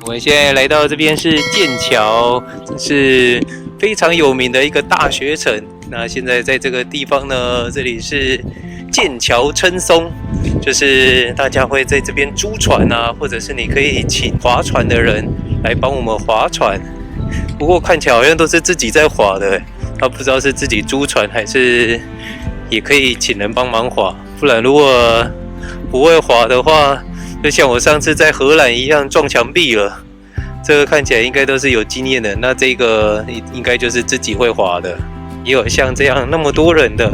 我們現在來到這邊是劍橋，這是非常有名的一個大學城。那現在在這個地方呢，這裡是劍橋稱松，就是大家會在這邊租船啊，或者是你可以請划船的人來幫我們划船。不過看起來好像都是自己在划的，他不知道是自己租船還是也可以請人幫忙划。不然如果不會划的話，就像我上次在荷蘭一樣撞牆壁了。這個看起來應該都是有經驗的，那這個應該就是自己會划的。也有像這樣那麼多人的，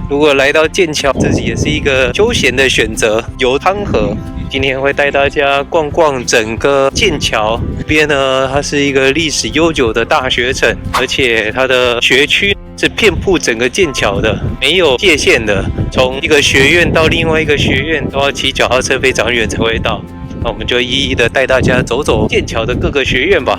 如果來到劍橋，這也是一個休閒的選擇。游湯河，今天會帶大家逛逛整個劍橋這邊呢，它是一個歷史悠久的大學城，而且它的學區是遍布整個劍橋的，沒有界限的。從一個學院到另外一個學院，都要騎腳踏車非常遠才會到。那我們就一一的帶大家走走劍橋的各個學院吧。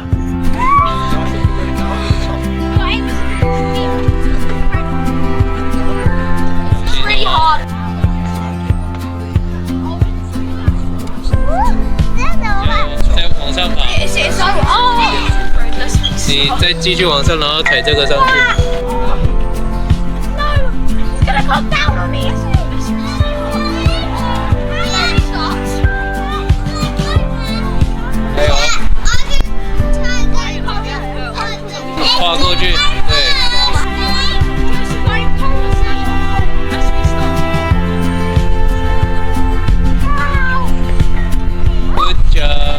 再往上爬。你再繼續往上，然後踩這個上去。跨過去，對。Good job。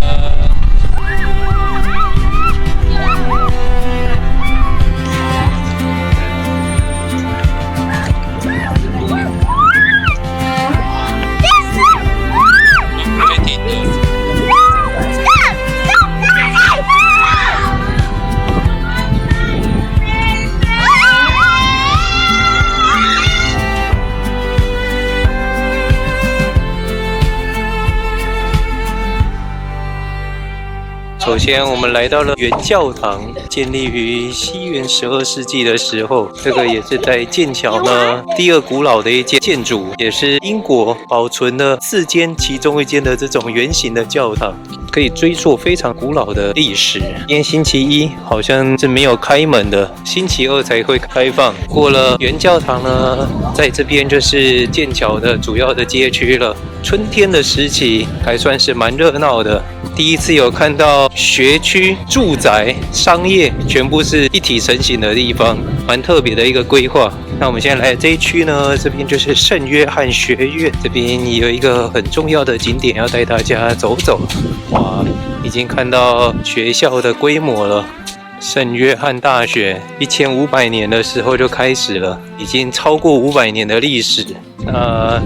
首先，我們來到了原教堂，建立於西元12世紀的時候，這個也是在劍橋呢第二古老的一間建築，也是英國保存了4間其中一間的這種圓形的教堂，可以追溯非常古老的歷史。今天星期一好像是沒有開門的，星期二才會開放。過了原教堂呢，在這邊就是劍橋的主要的街區了。春天的時期還算是蠻熱鬧的，第一次有看到學區、住宅、商業全部是一體成型的地方，蠻特別的一個規劃。那我們現在來的這一區呢，這邊就是聖約翰學院，這邊有一個很重要的景點要帶大家走走。哇，已經看到學校的規模了。聖約翰大學1500年的時候就開始了，已經超過500年的歷史。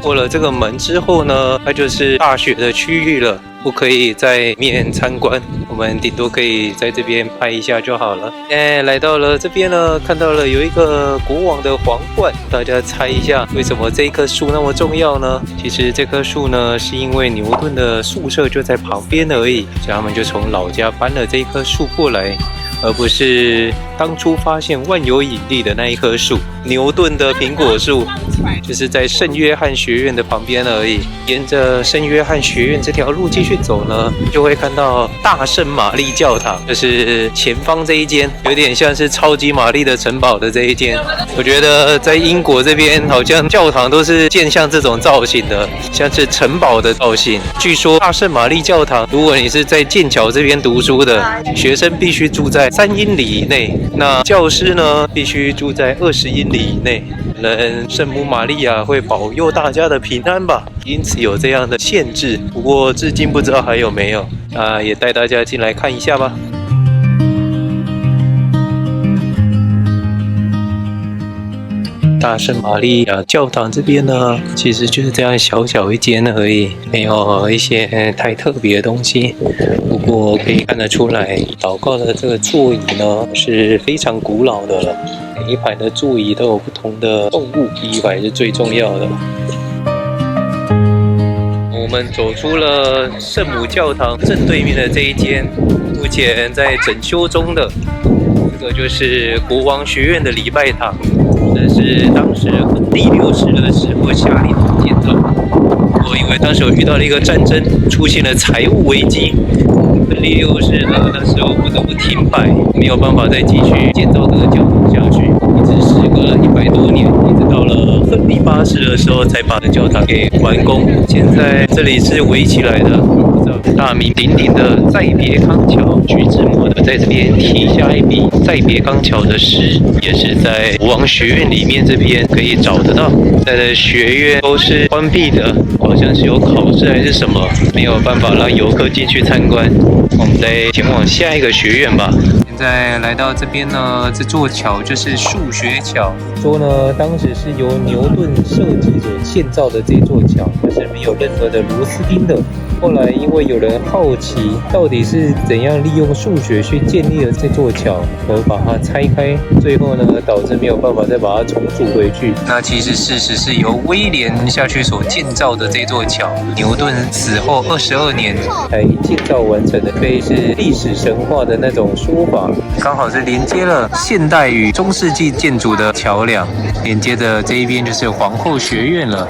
過了這個門之後呢，它就是大學的區域了，不可以在裡面參觀，我們頂多可以在這邊拍一下就好了。來到了這邊呢，看到了有一個國王的皇冠，大家猜一下為什麼這棵樹那麼重要呢？其實這棵樹呢，是因為牛頓的宿舍就在旁邊而已，所以他們就從老家搬了這一棵樹過來，而不是當初發現萬有引力的那一棵樹。牛頓的蘋果樹就是在聖約翰學院的旁邊而已。沿着聖約翰學院這條路繼續走呢，就會看到大聖瑪麗教堂，就是前方這一間，有點像是超級瑪麗的城堡的這一間。我覺得在英國這邊好像教堂都是建像這種造型的，像是城堡的造型。據說大聖瑪麗教堂，如果你是在劍橋這邊讀書的學生，必須住在3英里以內，那教師呢必須住在20英里以內。可能聖母瑪利亞會保佑大家的平安吧，因此有這樣的限制。不過至今不知道還有沒有，也帶大家进來看一下吧。大聖瑪利亞教堂這邊呢，其實就是這樣小小一間而已，沒有一些太特別的東西。不過可以看得出來，禱告的這個座椅呢是非常古老的了。每一排的座椅都有不同的動物，第一排是最重要的。我們走出了聖母教堂正對面的這一間，目前在整修中的。這個就是國王學院的禮拜堂，這是當時亨利6世的時候下令建造。不候，因為當時有遇到了一個戰爭，出現了財務危機，利六世呢那時候不得不停擺，沒有辦法再繼續建造這個教堂下去，一直時隔了100多年，一直到了亨利8世的時候才把這教堂給完工。現在這裡是圍起來的，大名鼎鼎的再別康橋，徐志摩的在這邊題下一筆再別康橋的詩，也是在國王學院裡面這邊可以找得到。在的學院都是關閉的，好像是有考試還是什麼，沒有辦法讓遊客進去參觀。我們再前往下一個學院吧。現在來到這邊呢，這座橋就是數學橋。說呢，當時是由牛頓設計所建造的這座橋，它是沒有任何的螺絲釘的。後來因為有人好奇到底是怎樣利用數學去建立了這座橋，而把它拆開，最後呢導致沒有辦法再把它重組回去。那其實事實是由威廉下去所建造的這座橋，牛頓死後22年才建造完成的，可以是歷史神話的那種說法。剛好是連接了現代與中世紀建築的橋梁，連接的這一邊就是皇後學院了。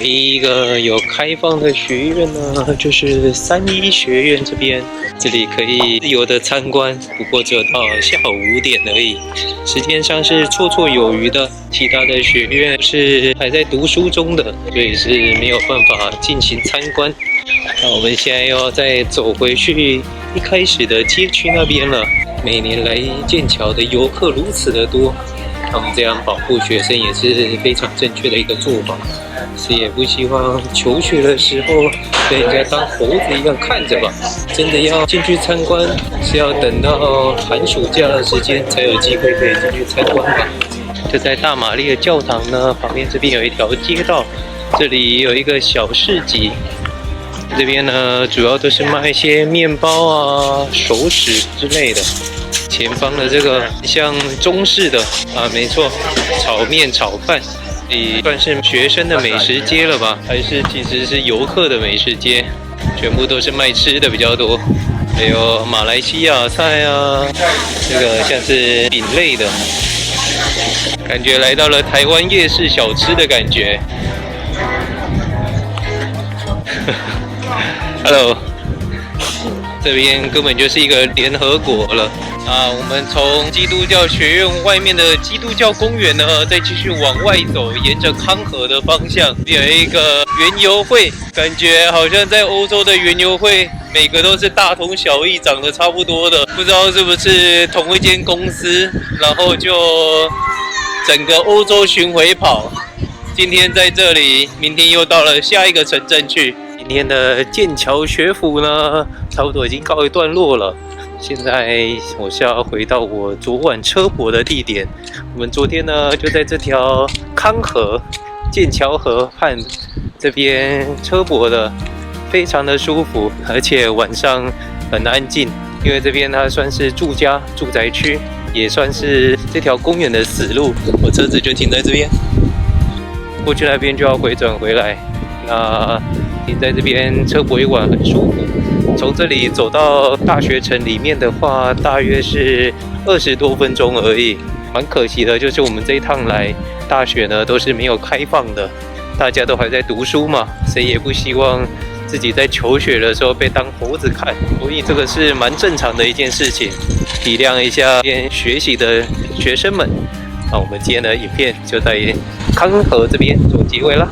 唯一一個有開放的學院呢，就是3一學院這邊，這裡可以自由的參觀，不過只有到下午5點而已，時間上是綽綽有餘的。其他的學院是還在讀書中的，所以是沒有辦法進行參觀。那我們現在要再走回去一開始的街區那邊了。每年來劍橋的遊客如此的多，他們這樣保護學生也是非常正確的一個做法。誰也不希望求學的時候被人家當猴子一樣看着吧。真的要進去參觀，是要等到寒暑假的時間才有機會可以進去參觀吧。就在大瑪麗的教堂呢，旁邊這邊有一條街道，這裡有一個小市集。這邊呢，主要都是賣一些麵包啊、熟食之類的。前方的這個像中式的啊，沒錯，炒麵、炒飯，也算是學生的美食街了吧？還是其實是遊客的美食街？全部都是賣吃的比較多，還有馬來西亞菜啊，這個像是餅類的，感覺來到了台灣夜市小吃的感覺。Hello， 這邊根本就是一個聯合國了啊！我們從基督教學院外面的基督教公園呢，再繼續往外走，沿着康河的方向，有一個園遊會，感覺好像在歐洲的園遊會，每個都是大同小異，長得差不多的，不知道是不是同一間公司，然後就整個歐洲巡迴跑。今天在這裡，明天又到了下一個城鎮去。今天的劍橋學府呢，差不多已經告一段落了。現在我是要回到我昨晚車泊的地點。我們昨天呢，就在這條康河、劍橋河畔這邊車泊的，非常的舒服，而且晚上很安靜，因為這邊它算是住宅區，也算是這條公園的死路。我車子就停在這邊，過去那邊就要回轉回來。那停在這邊車泊一晚很舒服。從這裡走到大學城裡面的話，大約是20多分鐘而已。蠻可惜的，就是我們這一趟來大學呢都是沒有開放的，大家都還在讀書嘛，誰也不希望自己在求學的時候被當猴子看，所以這個是蠻正常的一件事情，體諒一下邊學習的學生們。那我們今天的影片就在康河這邊做結尾了。